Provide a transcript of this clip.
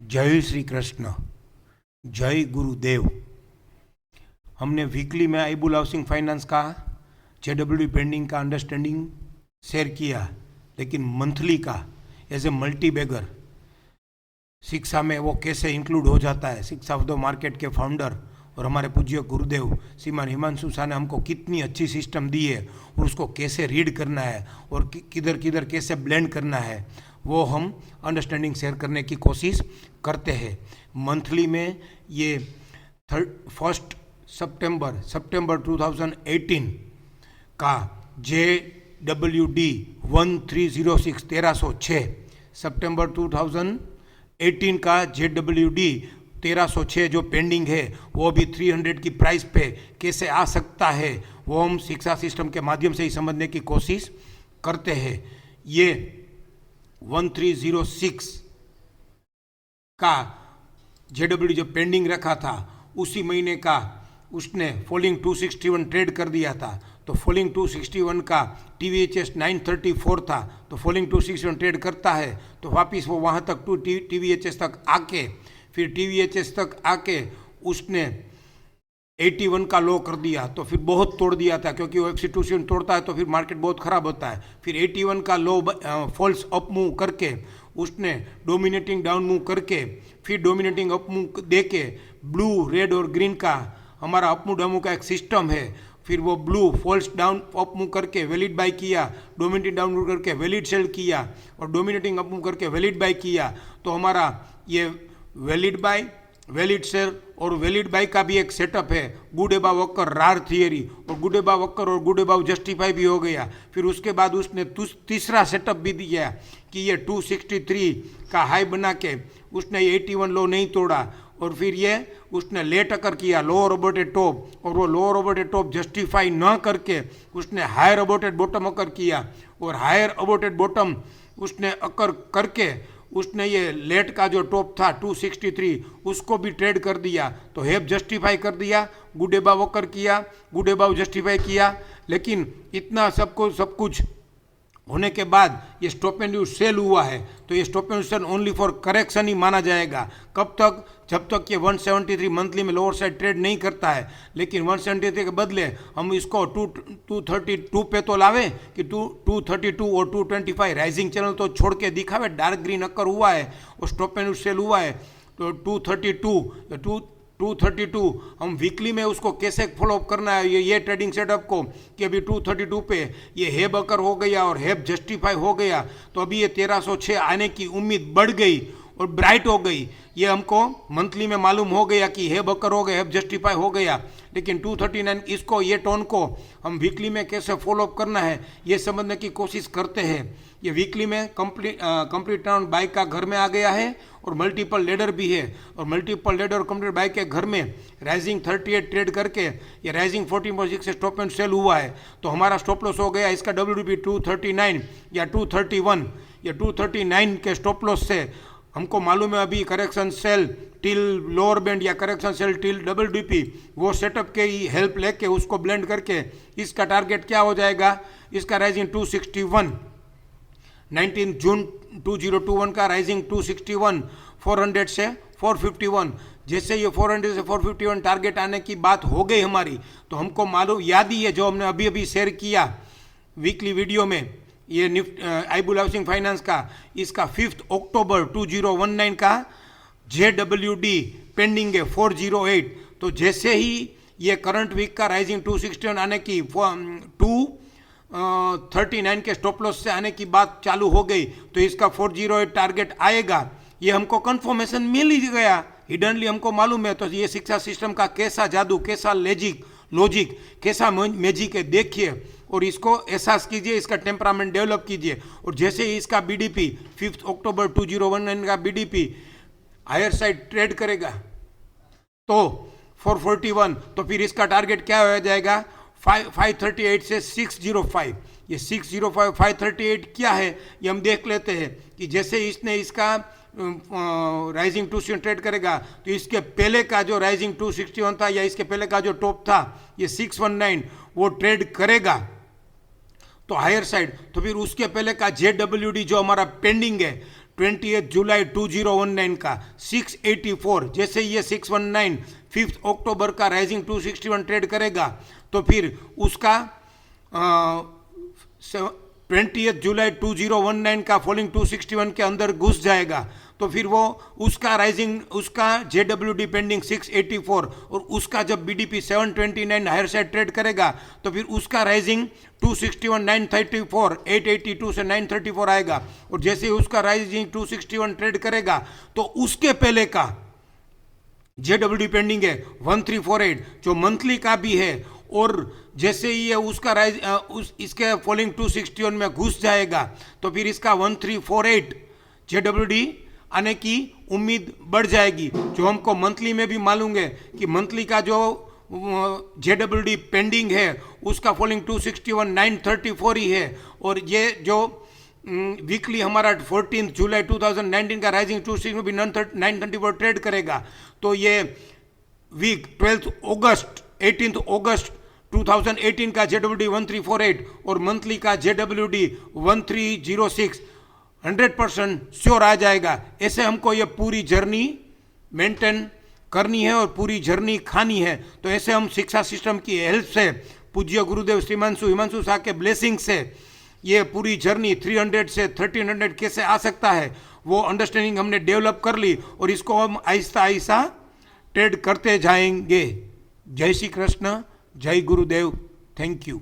जय श्री कृष्ण, जय गुरुदेव। हमने वीकली में आईबुल हाउसिंग फाइनेंस का जेडब्ल्यू पेंडिंग का अंडरस्टैंडिंग शेयर किया, लेकिन मंथली का एज ए मल्टी बैगर शिक्षा में वो कैसे इंक्लूड हो जाता है। शिक्षा ऑफ द मार्केट के फाउंडर और हमारे पूज्य गुरुदेव श्रीमान हिमांशु शाह ने हमको कितनी अच्छी सिस्टम दी है और उसको कैसे रीड करना है और किधर किधर कैसे ब्लेंड करना है, वो हम अंडरस्टैंडिंग शेयर करने की कोशिश करते हैं। मंथली में ये 1 सितंबर 2018 का JWD 1306 सितंबर 2018 का JWD 1306 जो पेंडिंग है वो भी 300 की प्राइस पे कैसे आ सकता है, वो हम शिक्षा सिस्टम के माध्यम से ही समझने की कोशिश करते हैं। ये 1306 का JWD जो पेंडिंग रखा था उसी महीने का उसने फॉलिंग 261 ट्रेड कर दिया था, तो फॉलिंग 261 का TVHS 934 था, तो फॉलिंग 261 ट्रेड करता है तो वापिस वो वहाँ तक TVHS तक आके फिर TVHS तक आके उसने 81 का लो कर दिया, तो फिर बहुत तोड़ दिया था क्योंकि वो एक्सिट्यूशन तोड़ता है तो फिर मार्केट बहुत ख़राब होता है। फिर 81 का लो फॉल्स अप मूव करके उसने डोमिनेटिंग डाउन मूव करके फिर डोमिनेटिंग अप मूव दे के ब्लू रेड और ग्रीन का हमारा अप मूव डाउन मूव का एक सिस्टम है, फिर वो blue falls down up move करके वैलिड बाय किया, डोमिनेटिंग डाउन मूव करके वैलिड सेल किया और डोमिनेटिंग अप मूव करके वैलिड बाय किया। तो हमारा ये वैलिड बाय, वैलिड सेल और वैलिड बाय का भी एक सेटअप है, गुड एबाव वक्कर रार थियरी, और गुड एबाव वक्कर और गुड एबाव जस्टिफाई भी हो गया। फिर उसके बाद उसने तीसरा सेटअप भी दिया कि ये 263 का हाई बना के उसने 81 लो नहीं तोड़ा और फिर ये उसने लेट अकर किया लोअर अबॉर्टेड टॉप, और वो लोअर अबॉर्टेड टॉप जस्टिफाई न करके उसने हायर अबॉर्टेड बॉटम अकर किया और हायर अबॉर्टेड बॉटम उसने अकर करके उसने ये लेट का जो टॉप था 263 उसको भी ट्रेड कर दिया, तो हैव जस्टिफाई कर दिया, गुड एबाव वक्कर किया, गुड एबाव जस्टिफाई किया। लेकिन इतना सब कुछ होने के बाद ये स्टॉप एंड यूज सेल हुआ है, तो ये stop and use sell only for correction ही माना जाएगा। कब तक? जब तक ये 173 मंथली में लोअर साइड ट्रेड नहीं करता है। लेकिन 173 के बदले हम इसको 232 पे तो लावे कि 232 और 225 राइजिंग चैनल तो छोड़ के दिखावे, डार्क ग्रीन अक्कर हुआ है और स्टॉप एंड यूज सेल हुआ है, तो 232 हम वीकली में उसको कैसे फॉलोअप करना है ये ट्रेडिंग सेटअप को कि अभी 232 पे ये हेब अकर हो गया और हेब जस्टिफाई हो गया, तो अभी ये 1306 आने की उम्मीद बढ़ गई और ब्राइट हो गई। ये हमको मंथली में मालूम हो गया कि हेब अकर हो गया, हेब जस्टिफाई हो गया। लेकिन 239 इसको ये टोन को हम वीकली में कैसे फॉलोअप करना है ये समझने की कोशिश करते हैं। ये वीकली में कंप्लीट टर्न बाय का घर में आ गया है और मल्टीपल लेडर भी है, और मल्टीपल लेडर और कंप्लीट बाय के घर में राइजिंग 38 ट्रेड करके ये राइजिंग 14.6 से स्टॉप एंड सेल हुआ है, तो हमारा स्टॉप लॉस हो गया इसका WDP 239 या 231 या 239 के स्टॉप लॉस से हमको मालूम है अभी correction sell till lower band या करेक्शन सेल टिल WDP वो सेटअप के ही हेल्प लेके उसको ब्लेंड करके इसका टारगेट क्या हो जाएगा, इसका राइजिंग 261 19 जून 2021 का राइजिंग 261 400 से 451। जैसे ये 400 से 451 टारगेट आने की बात हो गई हमारी, तो हमको मालूम याद ही है जो हमने अभी अभी शेयर किया वीकली वीडियो में, ये आईबुल हाउसिंग फाइनेंस का इसका 5 अक्टूबर 2019 का JWD पेंडिंग है 408। तो जैसे ही ये करंट वीक का राइजिंग 261 आने की 239 के स्टॉप लॉस से आने की बात चालू हो गई, तो इसका 408 टारगेट आएगा, ये हमको कंफर्मेशन मिल ही गया, हिडनली हमको मालूम है। तो ये शिक्षा सिस्टम का कैसा जादू, कैसा लॉजिक, कैसा मैजिक है, देखिए और इसको एहसास कीजिए, इसका टेम्परामेंट डेवलप कीजिए। और जैसे ही इसका BDP 5 अक्टूबर 2019 का BDP हायर साइड ट्रेड करेगा तो 441, तो फिर इसका टारगेट क्या हो जाएगा 538 से 605। ये 605 538 क्या है ये हम देख लेते हैं कि जैसे इसने इसका राइजिंग 261 ट्रेड करेगा तो इसके पहले का जो राइजिंग 261 था या इसके पहले का जो टॉप था ये 619 वो ट्रेड करेगा तो हायर साइड, तो फिर उसके पहले का JWD जो हमारा पेंडिंग है 20 जुलाई 2019 का 684, जैसे ये 619 5 अक्टूबर का राइजिंग 261 ट्रेड करेगा तो फिर उसका 20 जुलाई 2019 का फॉलिंग 261 के अंदर घुस जाएगा, तो फिर वो उसका राइजिंग, उसका JWD पेंडिंग 684 और उसका जब BDP 729 हायर साइड ट्रेड करेगा तो फिर उसका राइजिंग 261 934 882 से 934 आएगा, और जैसे ही उसका राइजिंग 261 ट्रेड करेगा तो उसके पहले का JWD पेंडिंग है 1348 जो मंथली का भी है, और जैसे ही ये उसका राइज इसके फॉलिंग 261 में घुस जाएगा तो फिर इसका 1348 JWD आने की उम्मीद बढ़ जाएगी, जो हमको मंथली में भी मालूम है कि मंथली का जो JWD पेंडिंग है उसका फॉलिंग 261 934 ही है, और ये जो वीकली हमारा 14 जुलाई 2019 का राइजिंग 260 में भी 934 ट्रेड करेगा, तो ये वीक 12 अगस्त 18 अगस्त 2018 का JWD 1348 और मंथली का JWD 1306 100% श्योर आ जाएगा। ऐसे हमको ये पूरी जर्नी मेंटेन करनी है और पूरी जर्नी खानी है, तो ऐसे हम शिक्षा सिस्टम की हेल्प से, पूज्य गुरुदेव श्रीमांशु हिमांशु शाह के ब्लेसिंग से ये पूरी जर्नी 300 से 1300 कैसे आ सकता है वो अंडरस्टैंडिंग हमने डेवलप कर ली, और इसको हम आहिस्ता आहिस्ता ट्रेड करते जाएंगे। जय श्री कृष्ण, जय गुरुदेव, थैंक यू।